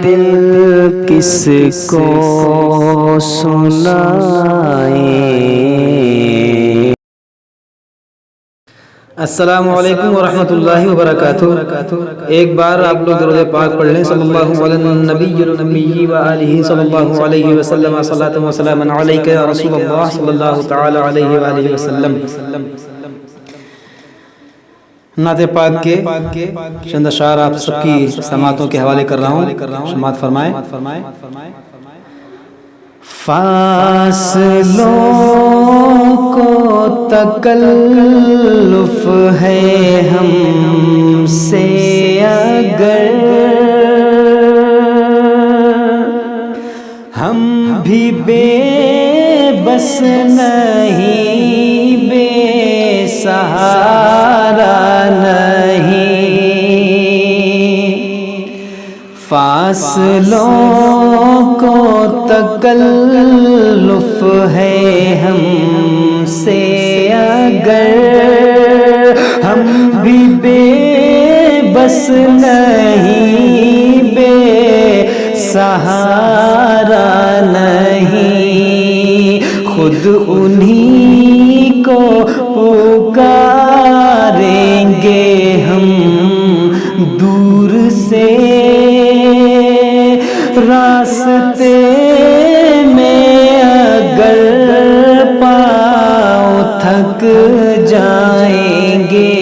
دل کس کو سنائیں۔ السلام علیکم ورحمۃ اللہ وبرکاتہ۔ ایک بار آپ لوگ درود پاک پڑھ لیں، صلی اللہ علی النبی النبی وآلہ صلی اللہ علیہ وسلم، صلاۃ و سلام علیک یا رسول اللہ صلی اللہ تعالی علیہ وآلہ وسلم۔ نعت پاک کے چند اشعار آپ سب کی سماعتوں کے حوالے کر رہا ہوں، سماعت فرمائیں۔ فاصلوں کو تکلف ہے ہم سے اگر، ہم بھی بے بس نہیں، بے سہارا نہیں۔ فاصلوں کو تکلف ہے ہم سے اگر، ہم بھی بے بس نہیں، بے سہارا نہیں۔ خود انہی کو پکاریں گے ہم دور سے، راستے میں اگر پاؤں تھک جائیں گے۔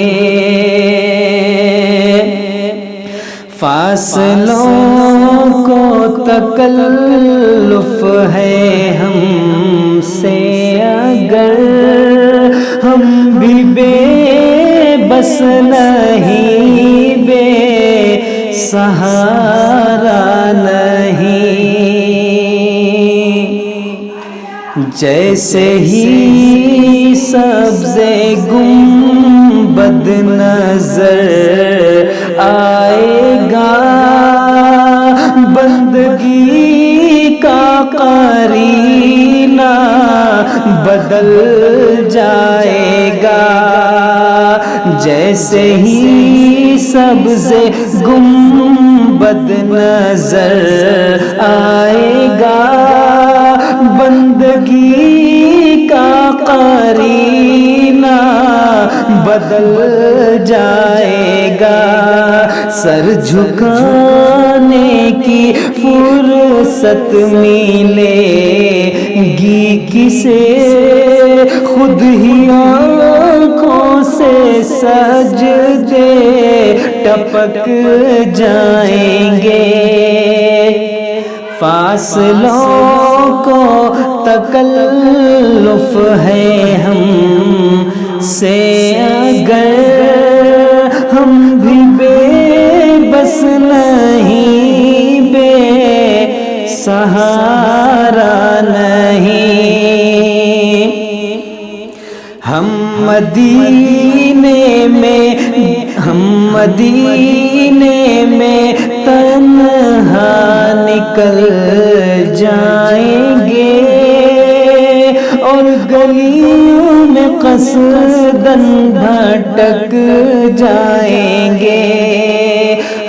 فاصلوں کو تکلف ہے ہم سے اگر، ہم بھی بے بس نہیں، بے سہارا نہیں۔ جیسے ہی سبز گنبد نظر آئے گا، بندگی کا قرینہ بدل جائے گا۔ جیسے ہی سبز گنبد نظر آئے گا، بندگی کا قرینہ بدل جائے گا۔ سر جھکانے کی فرصت ملے گی کسے، خود ہی آنکھوں سے سجدے ٹپک جائیں گے۔ فاصلوں کو تکلف ہے ہم سے اگر، ہم بھی بے بس نہیں، بے سہارا نہیں۔ ہم مدینے میں تنہا نکل جائیں گے، اور گلیوں میں قصداً بھٹک جائیں گے۔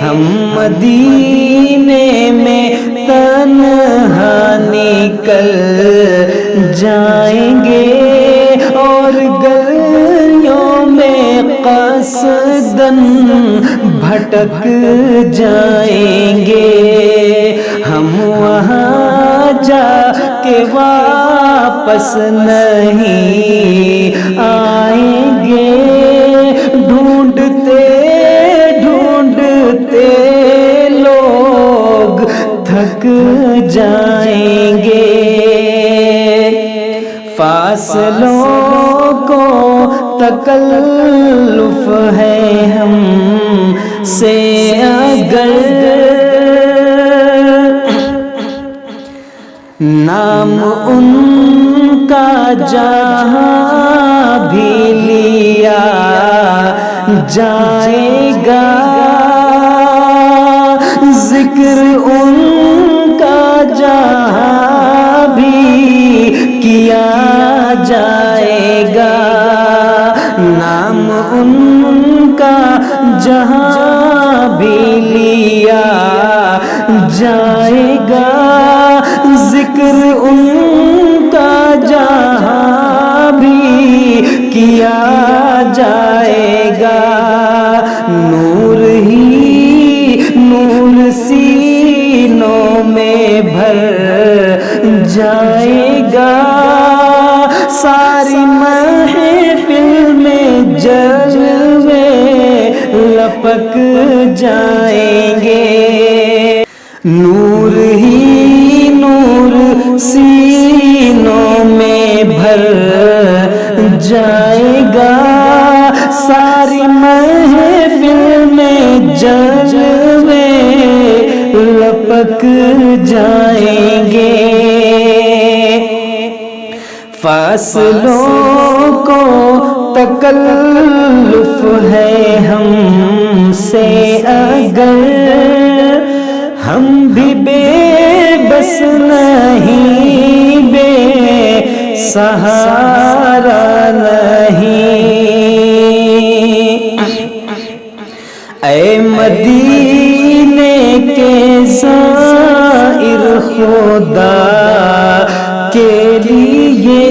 ہم مدینے میں تنہا نکل جائیں گے، اور گلیوں میں قصداً بھٹک جائیں گے۔ ہم وہاں جا کے واپس نہیں آئیں گے، ڈھونڈتے ڈھونڈتے لوگ تھک جائیں گے۔ فاصلوں کو تکلف ہے ہم سے اگر، نام ان کا جہاں بھی لیا جائے گا، ذکر ان کا جہاں بھی کیا جائے گا۔ نام ان کا جہاں بھی لیا جائے گا، ذکر ان کا جہاں بھی کیا جائے گا، نور ہی نور سینوں میں بھر جائے گا، ساری محفل میں جلوے لپک جائیں گے، نور ہی نور سینوں میں بھر جائے گا، ساری محفل میں جلوے لپک جائیں گے، فاصلوں کو تکلف ہے ہم سے اگر، ہم بھی بے بس نہیں، بے سہارا نہیں، اے مدینے کے زائر خدا کے لیے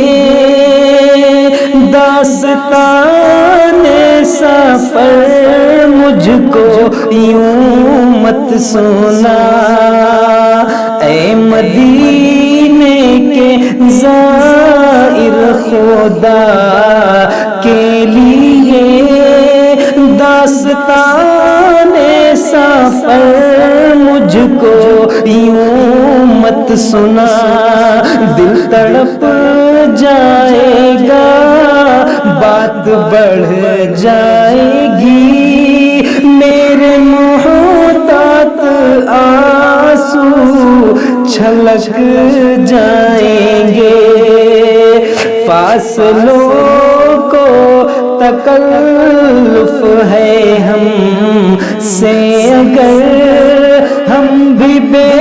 داستان سفر مجھ کو یوں مت سنا، اے مدینے کے زائر خدا کے لیے داستان سفر مجھ کو یوں مت سنا، دل تڑپ جائے گا، بات بڑھ جائے گی، میرے محتاط آنسو چھلک جائیں گے، فاصلوں کو تکلف ہے ہم سے اگر، ہم بھی بے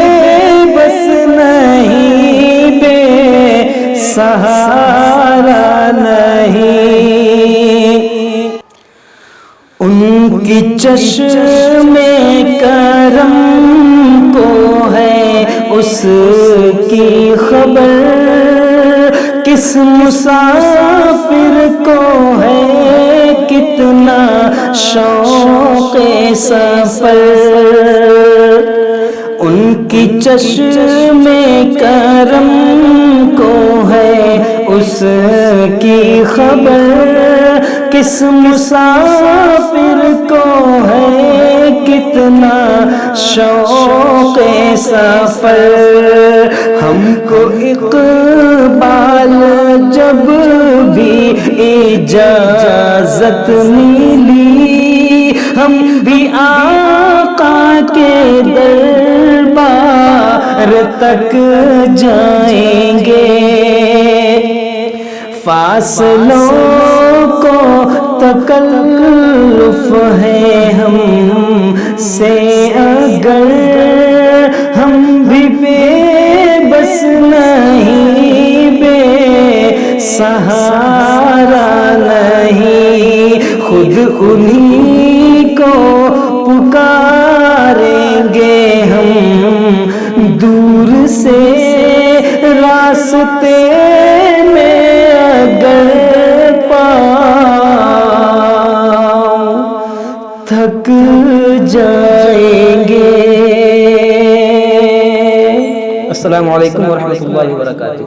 بس نہیں، بے سہارا نہیں، ان کی چشم کرم کو ہے اس کی خبر، کس مسافر کو ہے کتنا شوق سفر، ان کی چشم کرم کو ہے اس کی خبر، کس مسافر کو ہے کتنا شوق سفر، ہم کو اقبال جب بھی اجازت ملی، ہم بھی آقا کے دربار تک جائیں گے، فاصلوں کو تکلف ہے ہم سے اگر، ہم بھی بے بس نہیں، بے سہارا نہیں، خود انہی کو پکاریں گے ہم دور سے، راستے میں اگر پاؤں تھک جائیں گے۔ السلام علیکم ورحمۃ اللہ وبرکاتہ۔